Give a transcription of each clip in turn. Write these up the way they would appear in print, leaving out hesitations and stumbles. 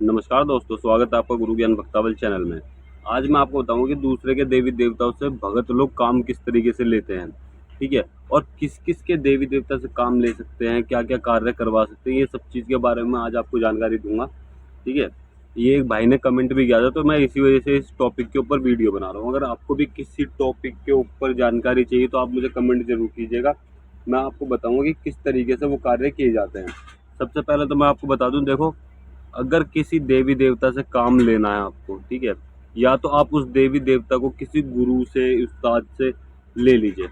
नमस्कार दोस्तों, स्वागत है आपका गुरु ज्ञान भक्तावल चैनल में। आज मैं आपको बताऊंगा कि दूसरे के देवी देवताओं से भगत लोग काम किस तरीके से लेते हैं, ठीक है? और किस किस के देवी देवता से काम ले सकते हैं, क्या क्या कार्य करवा सकते हैं, ये सब चीज़ के बारे में आज आपको जानकारी दूंगा, ठीक है? ये एक भाई ने कमेंट भी किया था, तो मैं इसी वजह से इस टॉपिक के ऊपर वीडियो बना रहा हूँ। अगर आपको भी किसी टॉपिक के ऊपर जानकारी चाहिए तो आप मुझे कमेंट जरूर कीजिएगा। मैं आपको बताऊंगा कि किस तरीके से वो कार्य किए जाते हैं। सबसे पहले तो मैं आपको बता दूं, देखो, अगर किसी देवी देवता से काम लेना है आपको, ठीक है, या तो आप उस देवी देवता को किसी गुरु से, उस्ताद से ले लीजिए।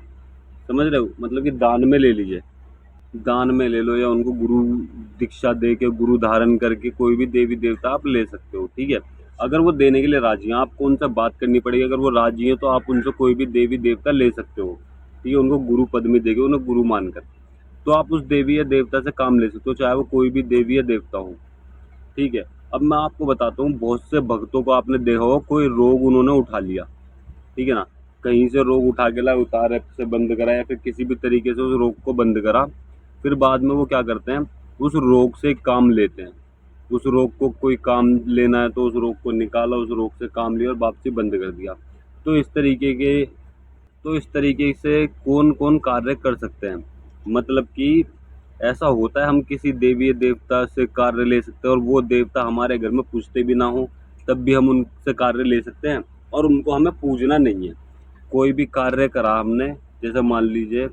समझ रहे हो? मतलब कि दान में ले लीजिए, दान में ले लो, या उनको गुरु दीक्षा दे के, गुरु धारण करके कोई भी देवी देवता आप ले सकते हो, ठीक है। अगर वो देने के लिए राजी हैं, आपको उनसे बात करनी पड़ेगी। अगर वो राजी हैं तो आप उनसे कोई भी देवी देवता ले सकते हो, ठीक है, उनको गुरु पद में देके, उन्हें गुरु मानकर। तो आप उस देवी या देवता से काम ले सकते हो, चाहे वो कोई भी देवी या देवता हो, ठीक है। अब मैं आपको बताता हूँ, बहुत से भक्तों को आपने देखा होगा, कोई रोग उन्होंने उठा लिया, ठीक है ना, कहीं से रोग उठा के लाए, उतारे से बंद करा, या फिर किसी भी तरीके से उस रोग को बंद करा। फिर बाद में वो क्या करते हैं, उस रोग से काम लेते हैं। उस रोग को कोई काम लेना है तो उस रोग को निकाला, उस रोग से काम लिया और वापसी बंद कर दिया। तो इस तरीके के तो इस तरीके से कौन कौन कार्य कर सकते हैं, मतलब कि ऐसा होता है, हम किसी देवी देवता से कार्य ले सकते हैं, और वो देवता हमारे घर में पूजते भी ना हो तब भी हम उनसे कार्य ले सकते हैं, और उनको हमें पूजना नहीं है। कोई भी कार्य करा हमने, जैसे मान लीजिए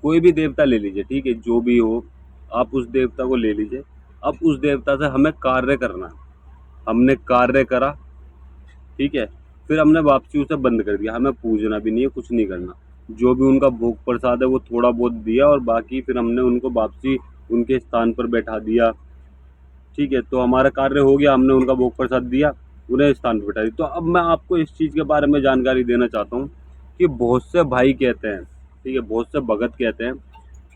कोई भी देवता ले लीजिए, ठीक है, जो भी हो, आप उस देवता को ले लीजिए। अब उस देवता से हमें कार्य करना है, हमने कार्य करा, ठीक है, फिर हमने वापसी उसे बंद कर दिया, हमें पूजना भी नहीं है, कुछ नहीं करना। जो भी उनका भोग प्रसाद है वो थोड़ा बहुत दिया, और बाकी फिर हमने उनको वापसी उनके स्थान पर बैठा दिया, ठीक है। तो हमारा कार्य हो गया, हमने उनका भोग प्रसाद दिया, उन्हें स्थान पर बैठा दिया। तो अब मैं आपको इस चीज़ के बारे में जानकारी देना चाहता हूँ कि बहुत से भाई कहते हैं, ठीक है, बहुत से भगत कहते हैं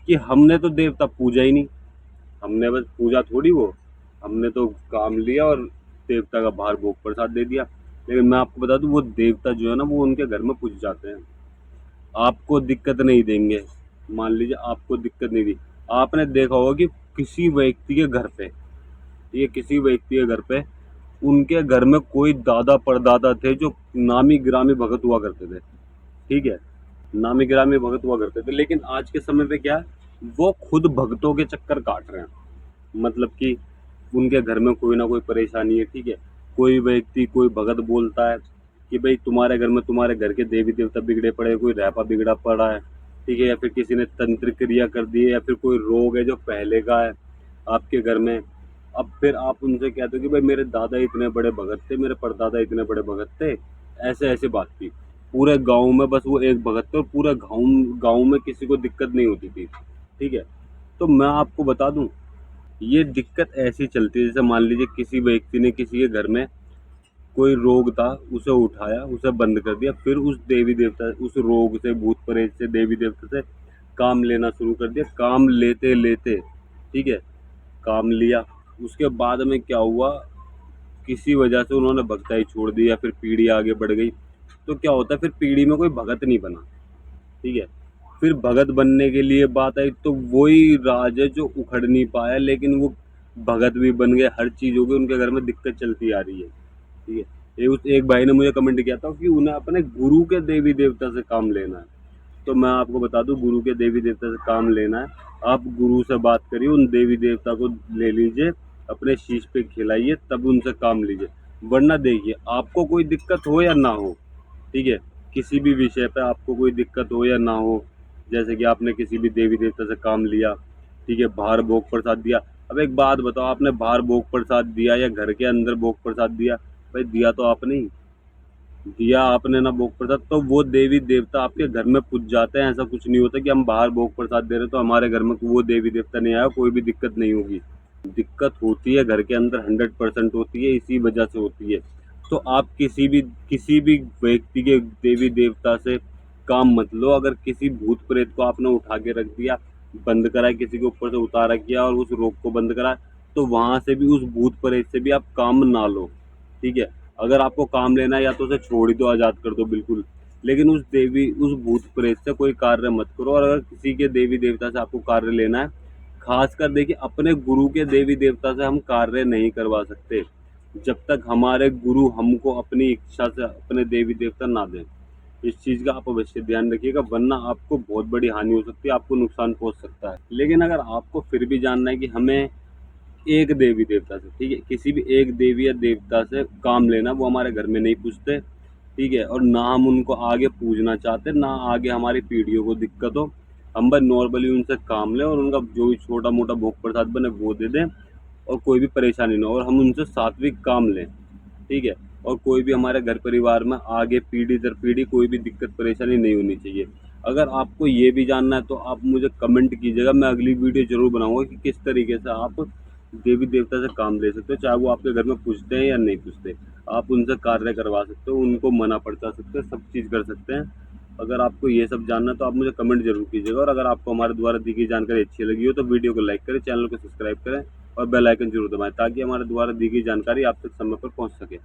कि हमने तो देवता पूजा ही नहीं, हमने बस पूजा थोड़ी, वो हमने तो काम लिया और देवता का बाहर भोग प्रसाद दे दिया। लेकिन मैं आपको बता दूं, वो देवता जो है ना, वो उनके घर में पूज जाते हैं, आपको दिक्कत नहीं देंगे। मान लीजिए आपको दिक्कत नहीं दी, आपने देखा होगा कि किसी व्यक्ति के घर पे, ये किसी व्यक्ति के घर पे, उनके घर में कोई दादा परदादा थे जो नामी गिरामी भगत हुआ करते थे, ठीक है, नामी गिरामी भगत हुआ करते थे। लेकिन आज के समय पे क्या है, वो खुद भक्तों के चक्कर काट रहे हैं। मतलब कि उनके घर में कोई ना कोई परेशानी है, ठीक है, कोई व्यक्ति, कोई भगत बोलता है कि भाई तुम्हारे घर में, तुम्हारे घर के देवी देवता बिगड़े पड़े, कोई रैपा बिगड़ा पड़ा है, ठीक है, या फिर किसी ने तंत्र क्रिया कर दी है, या फिर कोई रोग है जो पहले का है आपके घर में। अब फिर आप उनसे कहते हो कि भाई मेरे दादा इतने बड़े भगत थे, मेरे परदादा इतने बड़े भगत थे, ऐसे ऐसे बात थी। पूरे गांव में बस वो एक भगत थे, और पूरे गांव गांव में किसी को दिक्कत नहीं होती थी, ठीक है। तो मैं आपको बता दूं, ये दिक्कत ऐसी चलती है, जैसे मान लीजिए किसी व्यक्ति ने, किसी के घर में कोई रोग था, उसे उठाया, उसे बंद कर दिया, फिर उस देवी देवता, उस रोग से, भूत प्रेत से, देवी देवता से काम लेना शुरू कर दिया। काम लेते लेते, ठीक है, काम लिया, उसके बाद में क्या हुआ, किसी वजह से उन्होंने भक्ताई छोड़ दी, या फिर पीढ़ी आगे बढ़ गई। तो क्या होता है, फिर पीढ़ी में कोई भगत नहीं बना, ठीक है। फिर भगत बनने के लिए बात आई तो वही राज है जो उखड़ नहीं पाया, लेकिन वो भगत भी बन गए, हर चीज़ हो गई, उनके घर में दिक्कत चलती आ रही है, ठीक है। एक भाई ने मुझे कमेंट किया था कि उन्हें अपने गुरु के देवी देवता से काम लेना है। तो मैं आपको बता दूं, गुरु के देवी देवता से काम लेना है, आप गुरु से बात करिए, उन देवी देवता को ले लीजिए, अपने शीश पे खिलाइए, तब उनसे काम लीजिए। वरना देखिए, आपको कोई दिक्कत हो या ना हो, ठीक है, किसी भी विषय पे आपको कोई दिक्कत हो या ना हो, जैसे कि आपने किसी भी देवी देवता से काम लिया, ठीक है, बाहर भोग प्रसाद दिया। अब एक बात बताओ, आपने बाहर भोग प्रसाद दिया या घर के अंदर भोग प्रसाद दिया, भाई दिया तो आपने ही दिया, आपने ना भोग प्रसाद, तो वो देवी देवता आपके घर में पूज जाते हैं। ऐसा कुछ नहीं होता कि हम बाहर भोग प्रसाद दे रहे तो हमारे घर में वो देवी देवता नहीं आया, कोई भी दिक्कत नहीं होगी। दिक्कत होती है घर के अंदर, 100% होती है, इसी वजह से होती है। तो आप किसी भी व्यक्ति के देवी देवता से काम मत लो। अगर किसी भूत प्रेत को आपने उठा के रख दिया, बंद करा, किसी के ऊपर से उतारा किया और उस रोग को बंद करा, तो वहां से भी, उस भूत प्रेत से भी आप काम ना लो, ठीक है। अगर आपको काम लेना है, या तो उसे छोड़ ही दो, आजाद कर दो बिल्कुल, लेकिन उस भूत प्रेत से कोई कार्य मत करो। और अगर किसी के देवी देवता से आपको कार्य लेना है, खासकर देखिए, अपने गुरु के देवी देवता से हम कार्य नहीं करवा सकते। जब तक हमारे गुरु हमको अपनी इच्छा से अपने देवी देवता ना दें। इस चीज़ का आप अवश्य ध्यान रखिएगा, वरना आपको बहुत बड़ी हानि हो सकती है, आपको नुकसान पहुंच सकता है। लेकिन अगर आपको फिर भी जानना है कि हमें एक देवी देवता से, ठीक है, किसी भी एक देवी या देवता से काम लेना, वो हमारे घर में नहीं पूछते, ठीक है, और ना हम उनको आगे पूजना चाहते, ना आगे हमारी पीढ़ियों को दिक्कत हो। हम बस नॉर्मली उनसे काम लें और उनका जो भी छोटा मोटा भोग प्रसाद बने वो दे दें, और कोई भी परेशानी ना हो, और हम उनसे सात्विक काम लें, ठीक है, और कोई भी हमारे घर परिवार में आगे पीढ़ी दर पीढ़ी कोई भी दिक्कत परेशानी नहीं होनी चाहिए। अगर आपको ये भी जानना है तो आप मुझे कमेंट कीजिएगा, मैं अगली वीडियो ज़रूर बनाऊंगा कि किस तरीके से आप देवी देवता से काम ले सकते हो, चाहे वो आपके घर में पूछते हैं या नहीं पूछते। आप उनसे कार्य करवा सकते हो, उनको मना पड़ता सकते हो, सब चीज़ कर सकते हैं। अगर आपको ये सब जानना है तो आप मुझे कमेंट जरूर कीजिएगा, और अगर आपको हमारे द्वारा दी गई जानकारी अच्छी लगी हो तो वीडियो को लाइक करें, चैनल को सब्सक्राइब करें और बेल आइकन जरूर दबाएं, ताकि हमारे द्वारा दी गई जानकारी आप तक समय पर पहुंच सके।